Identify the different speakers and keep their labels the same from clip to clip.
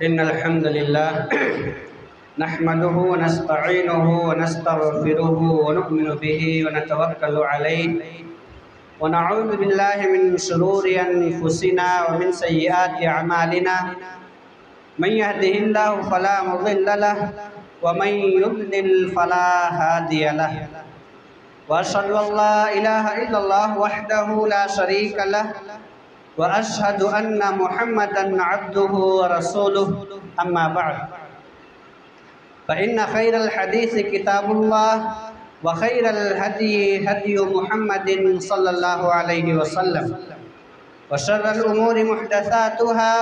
Speaker 1: إن الحمد لله نحمده ونستعينه ونستغفره ونؤمن به ونتوكل عليه ونعوذ بالله من شرور أنفسنا ومن سيئات أعمالنا من يهده الله فلا مضل له ومن يضلل فلا هادي له وأشهد أن لا إله إلا الله وحده لا شريك له وأشهد أن محمدًا عبده ورسوله أما بعد فإن خير الحديث كتاب الله وخير الهدي هدي محمد صلى الله عليه وسلم وشر الأمور محدثاتها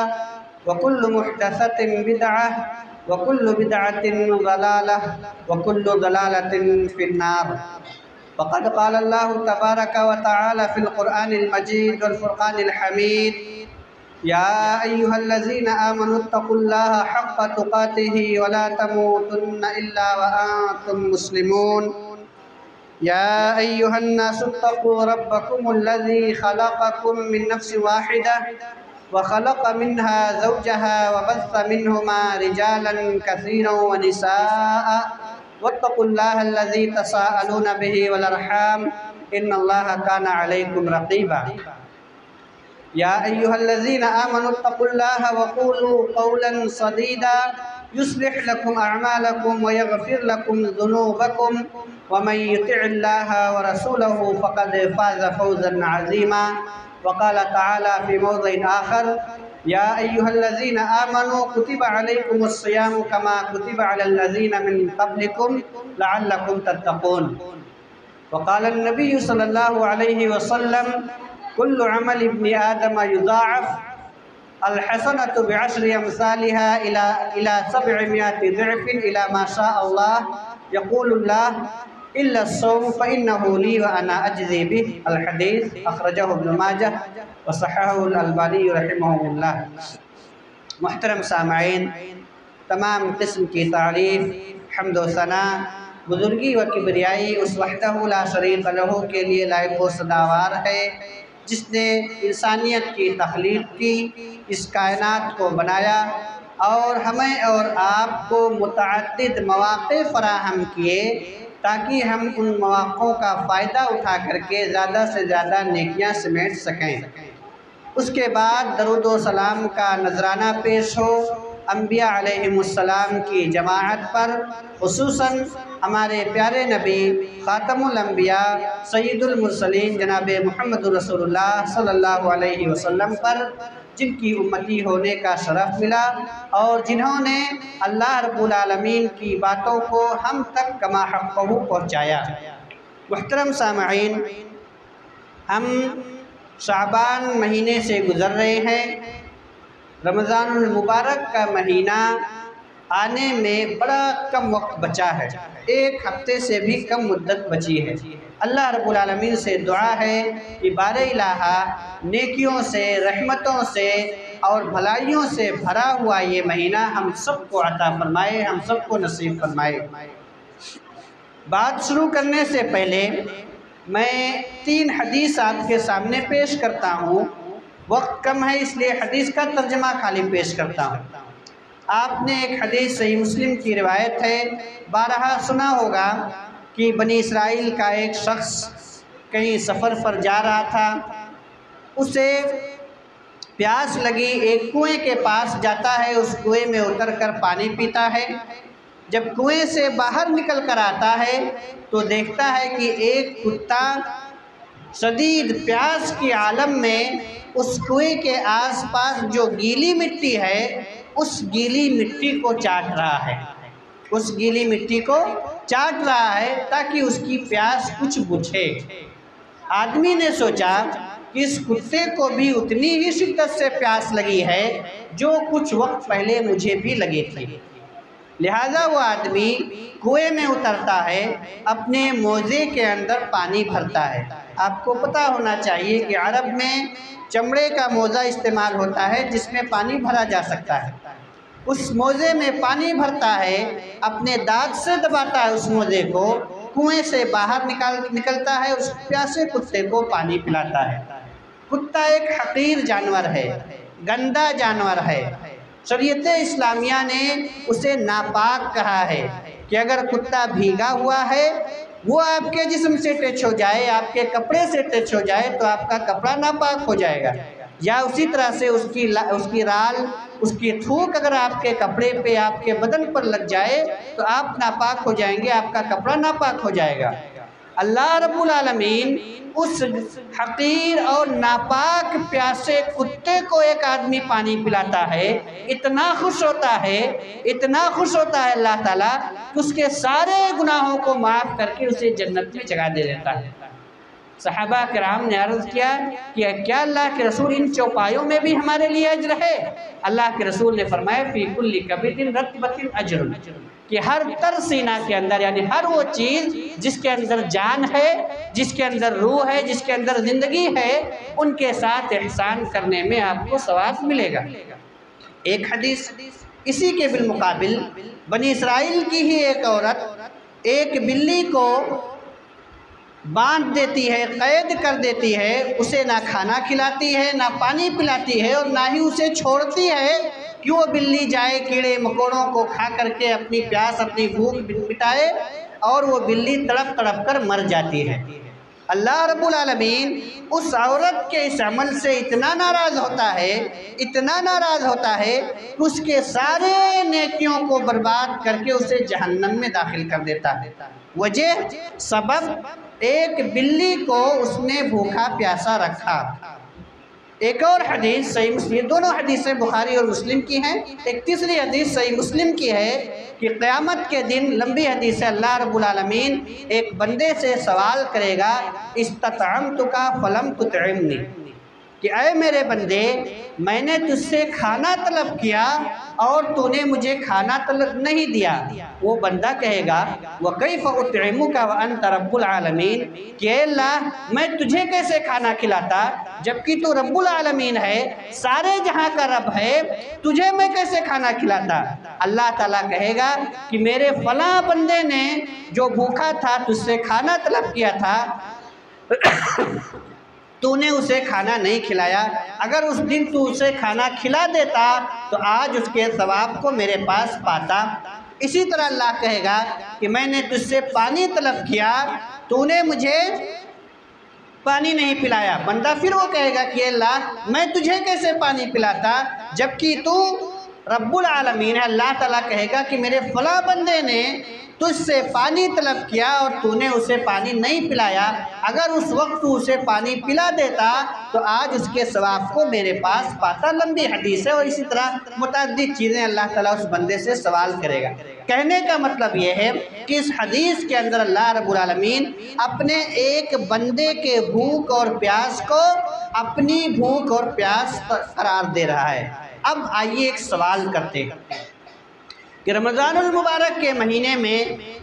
Speaker 1: وكل محدثة بدعة وكل بدعة ضلالة وكل ضلالة في النار. وقد قال الله تبارك وتعالى في القرآن المجيد والفرقان الحميد: يا أيها الذين آمنوا اتقوا الله حق تقاته ولا تموتن إلا وأنتم مسلمون. يا أيها الناس اتقوا ربكم الذي خلقكم من نفس واحدة وخلق منها زوجها وبث منهما رجالا كثيرا ونساء واتقوا الله الذي تساءلون به والأرحام إن الله كان عليكم رقيبا. يا أيها الذين آمنوا اتقوا الله وقولوا قولا سديدا يصلح لكم أعمالكم ويغفر لكم ذنوبكم ومن يطع الله ورسوله فقد فاز فوزا عظيما. وقال تعالى في موضع آخر: يا أيها الذين آمنوا كتب عليكم الصيام كما كتب على الذين من قبلكم لعلكم تتقون. وقال النبي صلى الله عليه وسلم: كل عمل ابن آدم يضاعف الحسنة بعشر أمثالها إلى 700 ضعف إلى ما شاء الله. يقول الله: إلا الصوم فإنه لي وأنا أجزي به. الحديث أخرجه ابن ماجہ وصححه الألبانی رحمہ اللہ. محترم سامعین، تمام قسم کی تعریف، حمد و ثنا، بزرگی و کبریائی اس وحدہ لا شریک لہ کے لیے لائق و سزاوار ہے جس نے انسانیت کی تخلیق کی، اس کائنات کو بنایا اور ہمیں اور آپ کو متعدد مواقع فراہم کیے تاکہ ہم ان مواقعوں کا فائدہ اٹھا کر کے زیادہ سے زیادہ نیکیاں سمیٹ سکیں. اس کے بعد درود و سلام کا نذرانہ پیش ہو انبیاء علیہم السلام کی جماعت پر، خصوصاً ہمارے پیارے نبی خاتم الانبیاء سید المرسلین جناب محمد رسول اللہ صلی اللہ علیہ وسلم پر، جن کی امتی ہونے کا شرف ملا اور جنہوں نے اللہ رب العالمین کی باتوں کو ہم تک کما حقہ پہنچایا. محترم سامعین، ہم شعبان مہینے سے گزر رہے ہیں. رمضان المبارک کا مہینہ آنے میں بڑا کم وقت بچا ہے، ایک ہفتے سے بھی کم مدت بچی ہے. اللہ رب العالمین سے دعا ہے کہ بار الہ نیکیوں سے، رحمتوں سے اور بھلائیوں سے بھرا ہوا یہ مہینہ ہم سب کو عطا فرمائے، ہم سب کو نصیب فرمائے. بات شروع کرنے سے پہلے میں 3 حدیث آپ کے سامنے پیش کرتا ہوں. وقت کم ہے اس لیے حدیث کا ترجمہ خالی پیش کرتا ہوں. آپ نے ایک حدیث صحیح مسلم کی روایت ہے، بارہا سنا ہوگا کہ بنی اسرائیل کا ایک شخص کہیں سفر پر جا رہا تھا، اسے پیاس لگی، ایک کنویں کے پاس جاتا ہے، اس کنویں میں اتر کر پانی پیتا ہے. جب کنویں سے باہر نکل کر آتا ہے تو دیکھتا ہے کہ ایک کتا شدید پیاس کی عالم میں اس کنویں کے آس پاس جو گیلی مٹی ہے اس گیلی مٹی کو چاٹ رہا ہے، اس گیلی مٹی کو چاٹ رہا ہے تاکہ اس کی پیاس کچھ بجھے. آدمی نے سوچا کہ اس کتے کو بھی اتنی ہی شدت سے پیاس لگی ہے جو کچھ وقت پہلے مجھے بھی لگی تھی. لہذا وہ آدمی کنویں میں اترتا ہے، اپنے موزے کے اندر پانی بھرتا ہے. آپ کو پتہ ہونا چاہیے کہ عرب میں چمڑے کا موزہ استعمال ہوتا ہے جس میں پانی بھرا جا سکتا ہے. اس موزے میں پانی بھرتا ہے، اپنے دانت سے دباتا ہے اس موزے کو، کنویں سے باہر نکلتا ہے، اس پیاسے کتے کو پانی پلاتا ہے. کتا ایک حقیر جانور ہے، گندا جانور ہے، شریعت اسلامیہ نے اسے ناپاک کہا ہے کہ اگر کتا بھیگا ہوا ہے وہ آپ کے جسم سے ٹچ ہو جائے، آپ کے کپڑے سے ٹچ ہو جائے تو آپ کا کپڑا ناپاک ہو جائے گا، یا اسی طرح سے اس کی رال، اس کی تھوک اگر آپ کے کپڑے پہ، آپ کے بدن پر لگ جائے تو آپ ناپاک ہو جائیں گے، آپ کا کپڑا ناپاک ہو جائے گا۔ اللہ رب العالمین اس حقیر اور ناپاک پیاسے کتے کو ایک آدمی پانی پلاتا ہے، اتنا خوش ہوتا ہے، اتنا خوش ہوتا ہے اللہ تعالیٰ کہ اس کے سارے گناہوں کو معاف کر کے اسے جنت میں جگہ دے دیتا ہے۔ صحابہ کرام نے عرض کیا کہ کیا اللہ کے رسول ان چوپایوں میں بھی ہمارے لیے اجر ہے؟ اللہ کے رسول نے فرمایا فی کل کبد رطبۃ اجر، کہ ہر تر سینہ کے اندر، یعنی ہر وہ چیز جس کے اندر جان ہے، جس کے اندر روح ہے، جس کے اندر زندگی ہے، ان کے ساتھ احسان کرنے میں آپ کو ثواب ملے گا۔ ایک حدیث اسی کے بالمقابل، بنی اسرائیل کی ہی ایک عورت ایک بلی کو باندھ دیتی ہے، قید کر دیتی ہے، اسے نہ کھانا کھلاتی ہے، نہ پانی پلاتی ہے، اور نہ ہی اسے چھوڑتی ہے کہ وہ بلی جائے کیڑے مکوڑوں کو کھا کر کے اپنی پیاس، اپنی بھوک مٹائے، اور وہ بلی تڑپ تڑپ کر مر جاتی ہے۔ اللہ رب العالمین اس عورت کے اس عمل سے اتنا ناراض ہوتا ہے، اتنا ناراض ہوتا ہے کہ اس کے سارے نیکیوں کو برباد کر کے اسے جہنم میں داخل کر دیتا ہے۔ وجہ، سبب، ایک بلی کو اس نے بھوکا پیاسا رکھا۔ ایک اور حدیث صحیح مسلم، دونوں حدیثیں بخاری اور مسلم کی ہیں، ایک تیسری حدیث صحیح مسلم کی ہے کہ قیامت کے دن، لمبی حدیث ہے، اللہ رب العالمین ایک بندے سے سوال کرے گا استطعمتک فلم تطعمنی، کہ اے میرے بندے، میں نے تجھ سے کھانا طلب کیا اور تو نے مجھے کھانا طلب نہیں دیا۔ وہ بندہ کہے گا وَكَيْفَ أُطْعِمُكَ وَأَنْتَ رَبُّ الْعَالَمِينَ، کہ اے اللہ میں تجھے کیسے کھانا کھلاتا جبکہ تو رب العالمین ہے، سارے جہاں کا رب ہے، تجھے میں کیسے کھانا کھلاتا؟ اللہ تعالیٰ کہے گا کہ میرے فلاں بندے نے جو بھوکا تھا تجھ سے کھانا طلب کیا تھا، تو نے اسے کھانا نہیں کھلایا، اگر اس دن تو اسے کھانا کھلا دیتا تو آج اس کے ثواب کو میرے پاس پاتا۔ اسی طرح اللہ کہے گا کہ میں نے تجھ سے پانی طلب کیا، تو نے مجھے پانی نہیں پلایا۔ بندہ پھر وہ کہے گا کہ اللہ میں تجھے کیسے پانی پلاتا جبکہ تو رب العالمین ہے۔ اللہ تعالیٰ کہے گا کہ میرے فلاں بندے نے تجھ سے پانی طلب کیا اور تو نے اسے پانی نہیں پلایا، اگر اس وقت تو اسے پانی پلا دیتا تو آج اس کے ثواب کو میرے پاس پاتا۔ لمبی حدیث ہے، اور اسی طرح متعدد چیزیں اللہ تعالیٰ اس بندے سے سوال کرے گا۔ کہنے کا مطلب یہ ہے کہ اس حدیث کے اندر اللہ رب العالمین اپنے ایک بندے کے بھوک اور پیاس کو اپنی بھوک اور پیاس قرار دے رہا ہے۔ اب آئیے ایک سوال کرتے ہیں کہ رمضان المبارک کے مہینے میں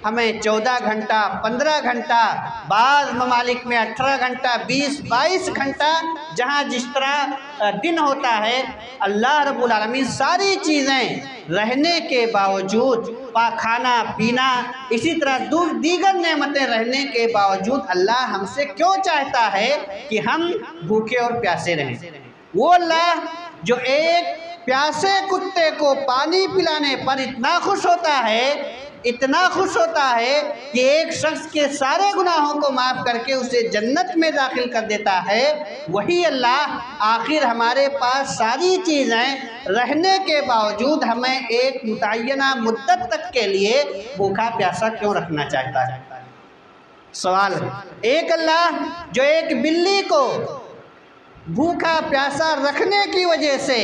Speaker 1: ہمیں 14 گھنٹہ، 15 گھنٹہ، بعض ممالک میں 18 گھنٹہ، 20، 22 گھنٹہ، جہاں جس طرح دن ہوتا ہے، اللہ رب العالمین ساری چیزیں رہنے کے باوجود، کھانا پینا، اسی طرح دیگر نعمتیں رہنے کے باوجود اللہ ہم سے کیوں چاہتا ہے کہ ہم بھوکے اور پیاسے رہیں؟ وہ اللہ جو ایک پیاسے کتے کو پانی پلانے پر اتنا خوش ہوتا ہے، اتنا خوش ہوتا ہے کہ ایک شخص کے سارے گناہوں کو معاف کر کے اسے جنت میں داخل کر دیتا ہے، وہی اللہ آخر ہمارے پاس ساری چیزیں رہنے کے باوجود ہمیں ایک متعینہ مدت تک کے لیے بھوکا پیاسا کیوں رکھنا چاہتا ہے؟ سوال ہے۔ ایک اللہ جو ایک بلی کو بھوکا پیاسا رکھنے کی وجہ سے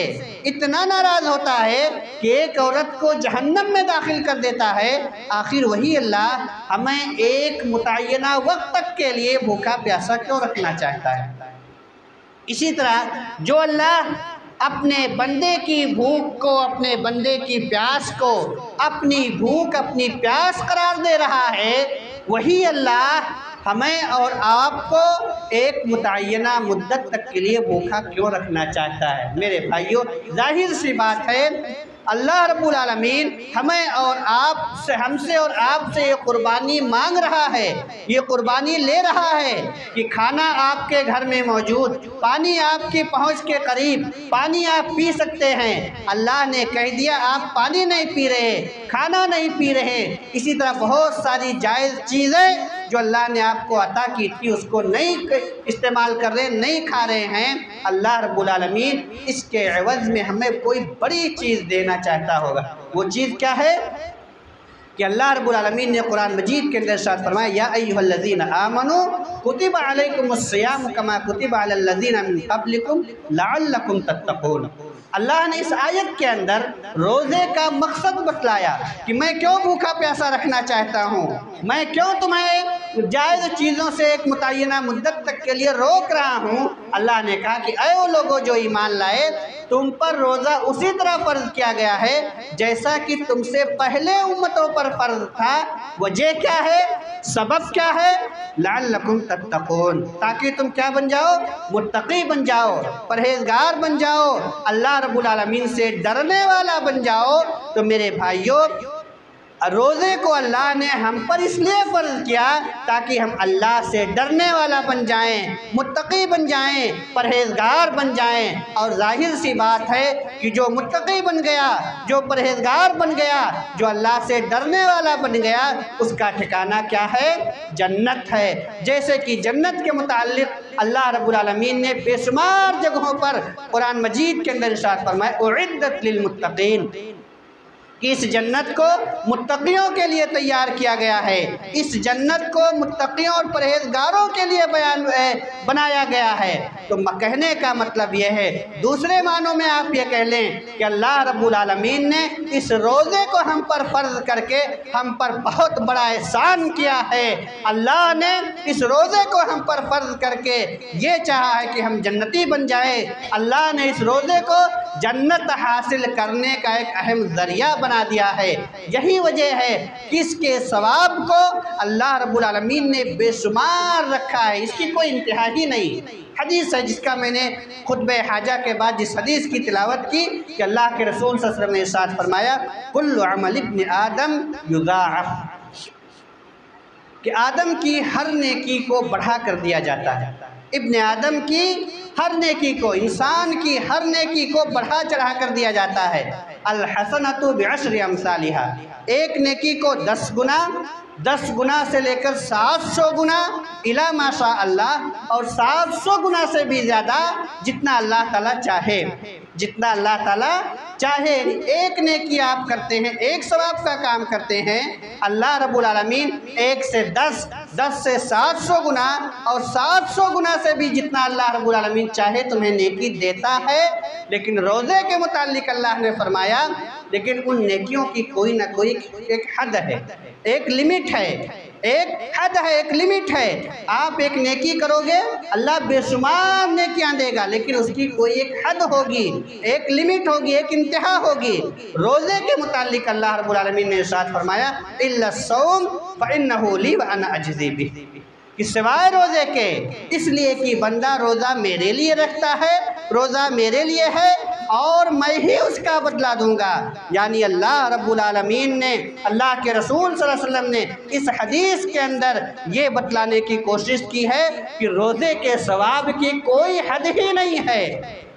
Speaker 1: اتنا ناراض ہوتا ہے کہ ایک عورت کو جہنم میں داخل کر دیتا ہے، آخر وہی اللہ ہمیں ایک متعینہ وقت تک کے لیے بھوکا پیاسا کیوں رکھنا چاہتا ہے؟ اسی طرح جو اللہ اپنے بندے کی بھوک کو، اپنے بندے کی پیاس کو اپنی بھوک، اپنی پیاس قرار دے رہا ہے، وہی اللہ ہمیں اور آپ کو ایک متعینہ مدت تک کے لیے بھوکا کیوں رکھنا چاہتا ہے؟ میرے بھائیوں، ظاہر سی بات ہے اللہ رب العالمین ہمیں اور ہم سے اور آپ سے یہ قربانی مانگ رہا ہے، یہ قربانی لے رہا ہے کہ کھانا آپ کے گھر میں موجود، پانی آپ کی پہنچ کے قریب، پانی آپ پی سکتے ہیں۔ اللہ نے کہہ دیا آپ پانی نہیں پی رہے، کھانا نہیں پی رہے، اسی طرح بہت ساری جائز چیزیں جو اللہ نے آپ کو عطا کی تھی اس کو نہیں استعمال کر رہے، نہیں کھا رہے ہیں۔ اللہ رب العالمین اس کے عوض میں ہمیں کوئی بڑی چیز دینا چاہتا ہوگا۔ وہ چیز کیا ہے کہ اللہ رب العالمین نے قرآن مجید کے اندر ارشاد فرمایا یا ایھا الذین آمنوا کتب علیکم الصیام کما کتب علی الذین من قبلکم لعلکم تتقون۔ اللہ نے اس آیت کے اندر روزے کا مقصد بتلایا کہ میں کیوں بھوکا پیاسا رکھنا چاہتا ہوں، میں کیوں تمہیں جائز چیزوں سے ایک متعینہ مدت تک کے لیے روک رہا ہوں۔ اللہ نے کہا کہ اے وہ لوگوں جو ایمان لائے، تم پر روزہ اسی طرح فرض کیا گیا ہے جیسا کہ تم سے پہلے امتوں پر فرض تھا۔ وجہ کیا ہے، سبب کیا ہے، لعلکم تتقون، تاکہ تم کیا بن جاؤ، متقی بن جاؤ، پرہیزگار بن جاؤ، اللہ رب العالمین سے ڈرنے والا بن جاؤ۔ تو میرے بھائیوں، روزے کو اللہ نے ہم پر اس لیے فرض کیا تاکہ ہم اللہ سے ڈرنے والا بن جائیں، متقی بن جائیں، پرہیزگار بن جائیں۔ اور ظاہر سی بات ہے کہ جو متقی بن گیا، جو پرہیزگار بن گیا، جو اللہ سے ڈرنے والا بن گیا، اس کا ٹھکانہ کیا ہے، جنت ہے۔ جیسے کہ جنت کے متعلق اللہ رب العالمین نے بے شمار جگہوں پر قرآن مجید کے اندر ارشاد فرمایا اعدت للمتقین، کہ اس جنت کو متقیوں کے لیے تیار کیا گیا ہے، اس جنت کو متقیوں اور پرہیزگاروں کے لیے بنایا گیا ہے۔ تو کہنے کا مطلب یہ ہے، دوسرے معنوں میں آپ یہ کہہ لیں کہ اللہ رب العالمین نے اس روزے کو ہم پر فرض کر کے ہم پر بہت بڑا احسان کیا ہے۔ اللہ نے اس روزے کو ہم پر فرض کر کے یہ چاہا ہے کہ ہم جنتی بن جائیں۔ اللہ نے اس روزے کو جنت حاصل کرنے کا ایک اہم ذریعہ بنا دیا ہے۔ یہی وجہ ہے کہ اس کے ثواب کو اللہ رب العالمین نے بے شمار رکھا ہے، اس کی کوئی انتہا ہی نہیں۔ حدیث ہے جس کا میں نے خطبہ حاجہ کے بعد جس حدیث کی تلاوت کی کہ اللہ کے رسول صلی اللہ علیہ وسلم نے ارشاد فرمایا کل عمل ابن آدم یضاعف، کہ آدم کی ہر نیکی کو بڑھا کر دیا جاتا ہے، ابن آدم کی ہر نیکی کو، انسان کی ہر نیکی کو بڑھا چڑھا کر دیا جاتا ہے۔ الحسنۃ بعشر امثالھا، ایک نیکی کو 10 گنا، 10 گنا سے لے کر 700 گنا الی ما شاء اللہ، اور 700 گنا سے بھی زیادہ جتنا اللہ تعالیٰ چاہے، جتنا اللہ تعالیٰ چاہے۔ ایک نیکی آپ کرتے ہیں، ایک ثواب کا کام کرتے ہیں، اللہ رب العالمین 1 سے 10، 10 سے 700 گنا، اور 700 گنا سے بھی جتنا اللہ رب العالمین چاہے تمہیں نیکی دیتا ہے۔ لیکن روزے کے متعلق اللہ نے فرمایا لیکن ان نیکیوں کی کوئی نہ کوئی ایک حد ہے، ایک لمٹ ہے، ایک حد ہے، ایک لمٹ ہے۔ آپ ایک نیکی کرو گے اللہ بے شمار نیکیاں دے گا، لیکن اس کی کوئی ایک حد ہوگی، ایک لمٹ ہوگی، ایک انتہا ہوگی۔ روزے کے متعلق اللہ رب العالمین نے ارشاد فرمایا الا الصوم فانہ لی وانا اجزی بہ، کہ سوائے روزے کے، اس لیے کہ بندہ روزہ میرے لیے رکھتا ہے، روزہ میرے لیے ہے اور میں ہی اس کا بدلہ دوں گا۔ یعنی اللہ رب العالمین نے، اللہ کے رسول صلی اللہ علیہ وسلم نے اس حدیث کے اندر یہ بتلانے کی کوشش کی ہے کہ روزے کے ثواب کی کوئی حد ہی نہیں ہے،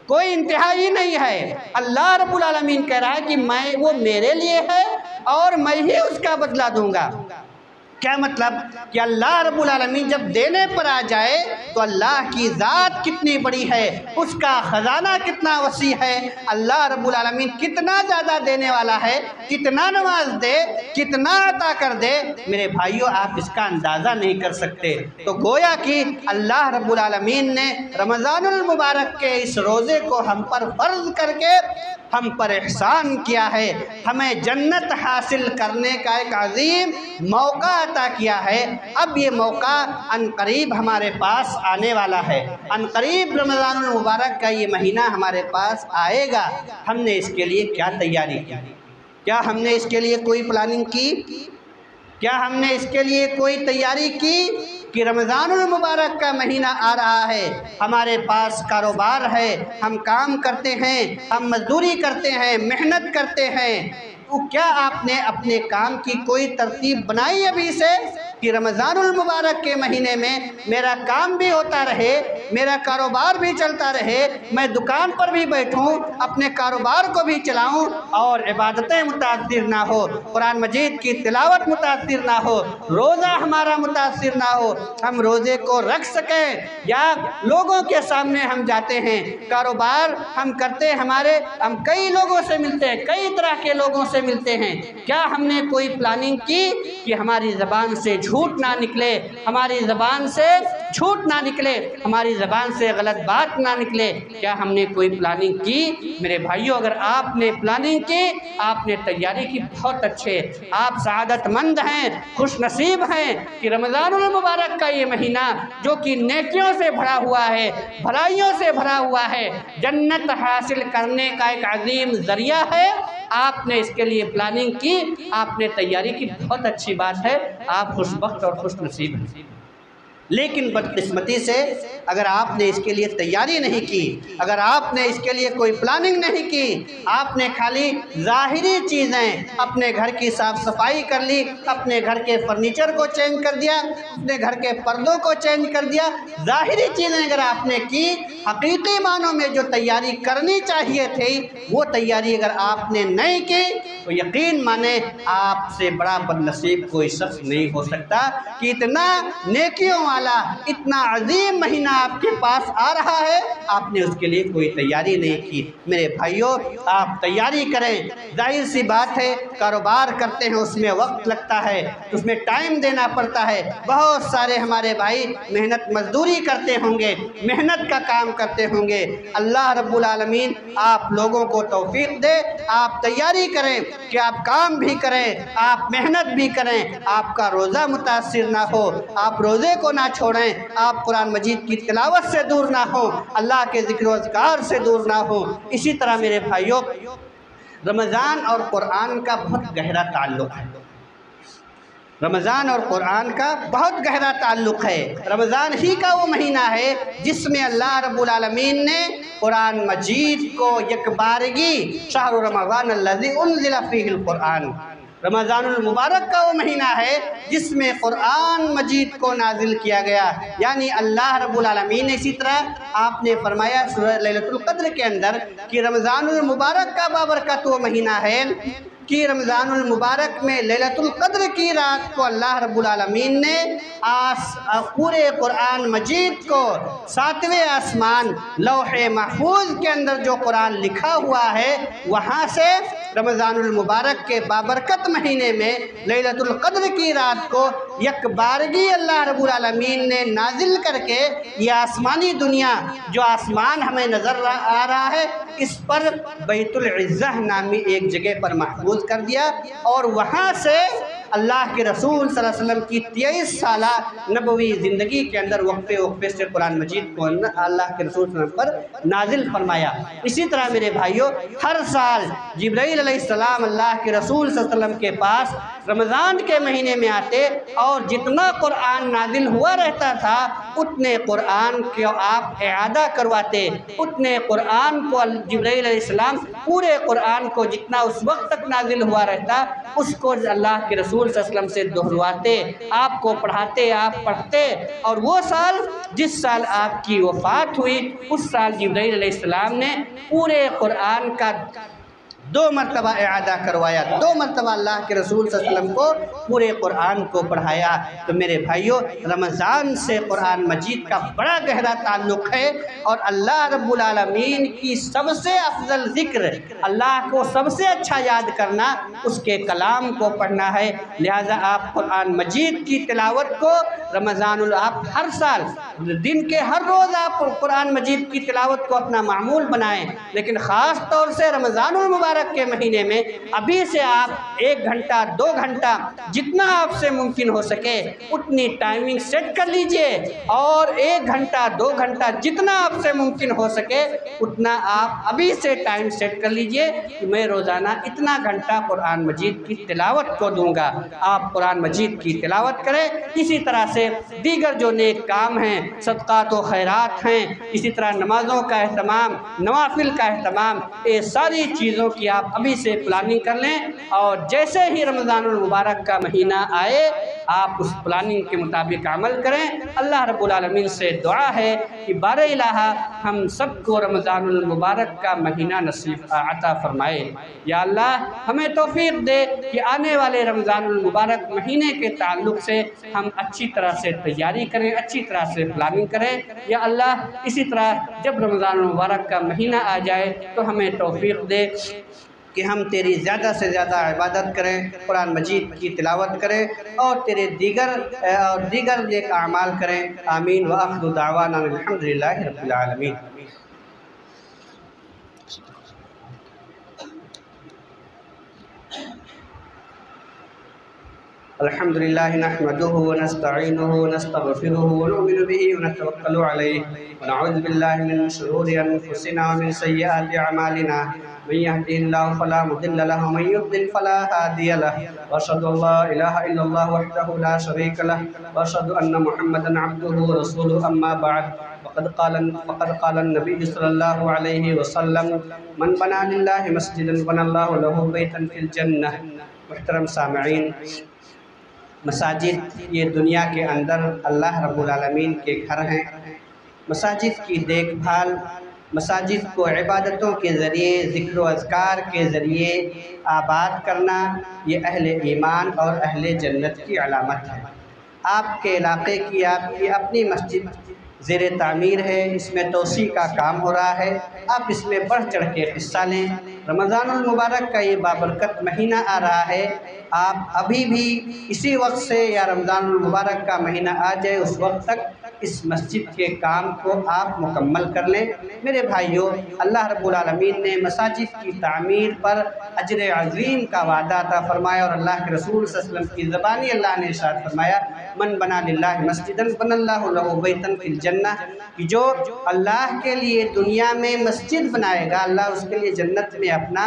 Speaker 1: کوئی انتہا ہی نہیں ہے۔ اللہ رب العالمین کہہ رہا ہے کہ وہ میرے لیے ہے اور میں ہی اس کا بدلہ دوں گا۔ کیا مطلب کہ اللہ رب العالمین جب دینے پر آ جائے تو اللہ کی ذات کتنی بڑی ہے، اس کا خزانہ کتنا وسیع ہے، اللہ رب العالمین کتنا زیادہ دینے والا ہے، کتنا نواز دے، کتنا عطا کر دے، میرے بھائیوں آپ اس کا اندازہ نہیں کر سکتے۔ تو گویا کہ اللہ رب العالمین نے رمضان المبارک کے اس روزے کو ہم پر فرض کر کے ہم پر احسان کیا ہے، ہمیں جنت حاصل کرنے کا ایک عظیم موقع عطا کیا ہے۔ اب یہ موقع عنقریب ہمارے پاس آنے والا ہے، عنقریب رمضان المبارک کا یہ مہینہ ہمارے پاس آئے گا۔ ہم نے اس کے لیے کیا تیاری کی؟ کیا ہم نے اس کے لیے کوئی پلاننگ کی؟ کیا ہم نے اس کے لیے کوئی تیاری کی؟ کہ رمضان المبارک کا مہینہ آ رہا ہے، ہمارے پاس کاروبار ہے، ہم کام کرتے ہیں، ہم مزدوری کرتے ہیں، محنت کرتے ہیں، تو کیا آپ نے اپنے کام کی کوئی ترتیب بنائی ابھی سے کہ رمضان المبارک کے مہینے میں میرا کام بھی ہوتا رہے، میرا کاروبار بھی چلتا رہے، میں دکان پر بھی بیٹھوں، اپنے کاروبار کو بھی چلاؤں اور عبادتیں متاثر نہ ہو، قرآن مجید کی تلاوت متاثر نہ ہو، روزہ ہمارا متاثر نہ ہو، ہم روزے کو رکھ سکیں؟ یا لوگوں کے سامنے ہم جاتے ہیں، کاروبار ہم کرتے ہیں، ہم کئی لوگوں سے ملتے ہیں، کئی طرح کے لوگوں سے ملتے ہیں، کیا ہم نے کوئی پلاننگ کی کہ ہماری زبان سے جھوٹ نہ نکلے، ہماری زبان سے جھوٹ نہ نکلے، ہماری زبان سے غلط بات نہ نکلے؟ کیا ہم نے کوئی پلاننگ کی؟ میرے بھائیوں، اگر آپ نے پلاننگ کی، آپ نے تیاری کی، بہت اچھے، آپ سعادت مند ہیں، خوش نصیب ہیں کہ رمضان المبارک کا یہ مہینہ جو کہ نیکیوں سے بھرا ہوا ہے، بھلائیوں سے بھرا ہوا ہے، جنت حاصل کرنے کا ایک عظیم ذریعہ ہے، آپ نے اس کے لیے پلاننگ کی، آپ نے تیاری کی، بہت اچھی بات ہے، آپ خوش بخت اور خوش نصیب ہیں۔ لیکن بدقسمتی سے اگر آپ نے اس کے لیے تیاری نہیں کی، اگر آپ نے اس کے لیے کوئی پلاننگ نہیں کی، آپ نے خالی ظاہری چیزیں، اپنے گھر کی صاف صفائی کر لی، اپنے گھر کے فرنیچر کو چینج کر دیا، اپنے گھر کے پردوں کو چینج کر دیا، ظاہری چیزیں اگر آپ نے کی، حقیقی معنوں میں جو تیاری کرنی چاہیے تھی وہ تیاری اگر آپ نے نہیں کی تو یقین مانے آپ سے بڑا بد نصیب کوئی شخص نہیں ہو سکتا کہ اتنا نیکیوں والا، اتنا عظیم مہینہ آپ کے پاس آ رہا ہے، آپ نے اس کے لیے کوئی تیاری نہیں کی۔ میرے بھائیوں، آپ تیاری کریں، ظاہر سی بات ہے، کاروبار کرتے ہیں، اس میں وقت لگتا ہے، اس میں ٹائم دینا پڑتا ہے، بہت سارے ہمارے بھائی محنت مزدوری کرتے ہوں گے، محنت کا کام کرتے ہوں گے۔ اللہ رب العالمین آپ لوگوں کو توفیق دے، آپ تیاری کریں کہ آپ کام بھی کریں، آپ محنت بھی کریں، آپ کا روزہ متاثر نہ ہو، آپ روزے کو نہ چھوڑیں، آپ قرآن مجید کی تلاوت سے دور نہ ہوں، اللہ کے ذکر و اذکار سے دور نہ ہوں۔ اسی طرح میرے بھائیوں، رمضان اور قرآن کا بہت گہرا تعلق ہے، رمضان اور قرآن کا بہت گہرا تعلق ہے۔ رمضان ہی کا وہ مہینہ ہے جس میں اللہ رب العالمین نے قرآن مجید کو یکبارگی، شہر رمضان الذی انزل فیہ القرآن، رمضان المبارک کا وہ مہینہ ہے جس میں قرآن مجید کو نازل کیا گیا، یعنی اللہ رب العالمین نے، اسی طرح آپ نے فرمایا سورہ لیلۃ القدر کے اندر کہ رمضان المبارک کا بابرکت وہ مہینہ ہے کہ رمضان المبارک میں لیلۃ القدر کی رات کو اللہ رب العالمین نے پورے قرآن مجید کو 7ویں آسمان لوح محفوظ کے اندر جو قرآن لکھا ہوا ہے وہاں سے رمضان المبارک کے بابرکت مہینے میں لیلۃ القدر کی رات کو یکبارگی اللہ رب العالمین نے نازل کر کے یہ آسمانی دنیا، جو آسمان ہمیں نظر آ رہا ہے، اس پر بیت العزہ نامی ایک جگہ پر محفوظ کر دیا، اور وہاں سے اللہ کے رسول صلی اللہ علیہ وسلم کی 23 سالہ نبوی زندگی کے اندر وقفے وقفے سے قرآن مجید کو اللہ کے رسول صلی اللہ علیہ وسلم پر نازل فرمایا۔ اسی طرح میرے بھائیوں، ہر سال جبرائیل علیہ السلام اللہ کے رسول صلی اللہ علیہ وسلم کے پاس رمضان کے مہینے میں آتے اور جتنا قرآن نازل ہوا رہتا تھا اتنے قرآن کو آپ اعادہ کرواتے، اتنے قرآن کو جبرائیل علیہ السلام پورے قرآن کو جتنا اس وقت تک نازل ہوا رہتا اس کو اللہ کے رسول صلی اللہ علیہ وسلم سے دہرواتے، آپ کو پڑھاتے، آپ پڑھتے، اور وہ سال جس سال آپ کی وفات ہوئی اس سال جبرائیل علیہ السلام نے پورے قرآن کا 2 مرتبہ اعادہ کروایا، 2 مرتبہ اللہ کے رسول صلی اللہ علیہ وسلم کو پورے قرآن کو پڑھایا۔ تو میرے بھائیوں، رمضان سے قرآن مجید کا بڑا گہرا تعلق ہے، اور اللہ رب العالمین کی سب سے افضل ذکر، اللہ کو سب سے اچھا یاد کرنا اس کے کلام کو پڑھنا ہے۔ لہٰذا آپ قرآن مجید کی تلاوت کو آپ ہر سال دن کے ہر روز آپ قرآن مجید کی تلاوت کو اپنا معمول بنائیں، لیکن خاص طور سے رمضان المبارک مبارک کے مہینے میں ابھی سے آپ 1 گھنٹہ 2 گھنٹہ جتنا آپ سے ممکن ہو سکے اتنی ٹائمنگ سیٹ کر لیجئے، اور 1 گھنٹہ 2 گھنٹہ جتنا آپ سے ممکن ہو سکے اتنا آپ ابھی سے ٹائم سیٹ کر لیجئے کہ میں روزانہ اتنا گھنٹہ قرآن مجید کی تلاوت کو دوں گا۔ آپ قرآن مجید کی تلاوت کریں، اسی طرح سے دیگر جو نیک کام ہیں، صدقات و خیرات ہیں، اسی طرح نمازوں کا اہتمام، نوافل کا اہتمام، یہ ساری چیزوں کی آپ ابھی سے پلاننگ کر لیں، اور جیسے ہی رمضان المبارک کا مہینہ آئے آپ اس پلاننگ کے مطابق عمل کریں۔ اللہ رب العالمین سے دعا ہے کہ بار الہ ہم سب کو رمضان المبارک کا مہینہ نصیب عطا فرمائے۔ یا اللہ ہمیں توفیق دے کہ آنے والے رمضان المبارک مہینے کے تعلق سے ہم اچھی طرح سے تیاری کریں، اچھی طرح سے پلاننگ کریں۔ یا اللہ اسی طرح جب رمضان المبارک کا مہینہ آ جائے تو ہمیں توفیق دے کہ ہم تیری زیادہ سے زیادہ عبادت کریں، قرآن مجید کی تلاوت کریں، اور تیرے دیگر نیک اعمال کریں۔ آمین وآخر دعوانا الحمدللہ رب العالمین۔ الحمد لله نحمده ونستعينه ونستغفره ونؤمن به ونتوكل عليه ونعوذ بالله من شرور أنفسنا ومن سيئات أعمالنا، من يهده الله فلا مضل له ومن يضلل فلا هادي له، وأشهد أن لا إله إلا الله وحده لا شريك له، وأشهد أن محمدا عبده ورسوله، أما بعد فقد قال النبي صلى الله عليه وسلم من بنى لله مسجدا بنى الله له بيتا في الجنة۔ محترم سامعین، مساجد یہ دنیا کے اندر اللہ رب العالمین کے گھر ہیں۔ مساجد کی دیکھ بھال، مساجد کو عبادتوں کے ذریعے، ذکر و اذکار کے ذریعے آباد کرنا، یہ اہل ایمان اور اہل جنت کی علامت ہے۔ آپ کے علاقے کی آپ کی اپنی مسجد زیر تعمیر ہے، اس میں توسیع کا کام ہو رہا ہے، آپ اس میں بڑھ چڑھ کے حصہ لیں۔ رمضان المبارک کا یہ بابرکت مہینہ آ رہا ہے، آپ ابھی بھی اسی وقت سے، یا رمضان المبارک کا مہینہ آ جائے اس وقت تک اس مسجد کے کام کو آپ مکمل کر لیں۔ میرے بھائیوں، اللہ رب العالمین نے مساجد کی تعمیر پر اجر عظیم کا وعدہ عطا فرمایا، اور اللہ کے رسول صلی اللہ علیہ وسلم کی زبانی اللہ نے ارشاد فرمایا، من بنا للہ مسجدا بنى اللہ لہ بیتا فی الجنہ، کہ جو اللہ کے لیے دنیا میں مسجد بنائے گا، اللہ اس کے لیے جنت میں اپنا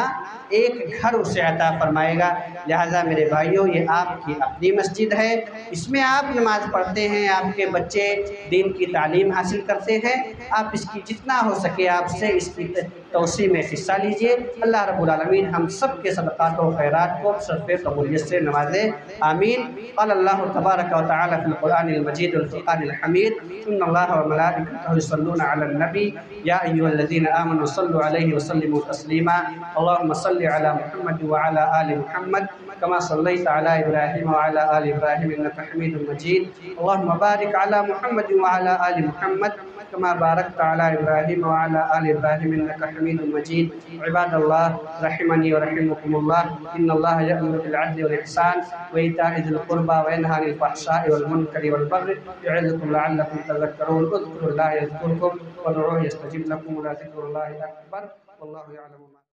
Speaker 1: ایک گھر اسے عطا فرمائے گا۔ لہٰذا میرے بھائیوں، یہ آپ کی اپنی مسجد ہے، اس میں آپ نماز پڑھتے ہیں، آپ کے بچے دین کی تعلیم حاصل کرتے ہیں، آپ اس کی جتنا ہو سکے آپ سے اس کی توسیع میں حصہ لیجئے۔ اللہ رب العالمین ہم سب کے صدقات و خیرات کو صرف قبولیت سے نوازے، آمین۔ قال اللہ تبارک و تعالی فی القرآن المجید والفرقان الحمید، ان اللہ وملائکتہ یصلون علی النبی یا ایھا الذین آمنوا صلوا علیہ وسلموا تسلیما، اللہم صل علی محمد وعلی آل محمد كما صليت على إبراهيم وعلى آل إبراهيم إنك حميد مجيد، اللهم بارك على محمد وعلى آل محمد كما باركت على إبراهيم وعلى آل إبراهيم إنك حميد مجيد۔ عباد الله رحمني ورحمكم الله، إن الله يأمر بالعدل والإحسان وإيتاء ذي القربى وينهى عن الفحشاء والمنكر والبغي يعظكم لعلكم تذكرون، اذكروا الله يذكركم وادعوه يستجب لكم، ولذكر الله أكبر والله يعلم ما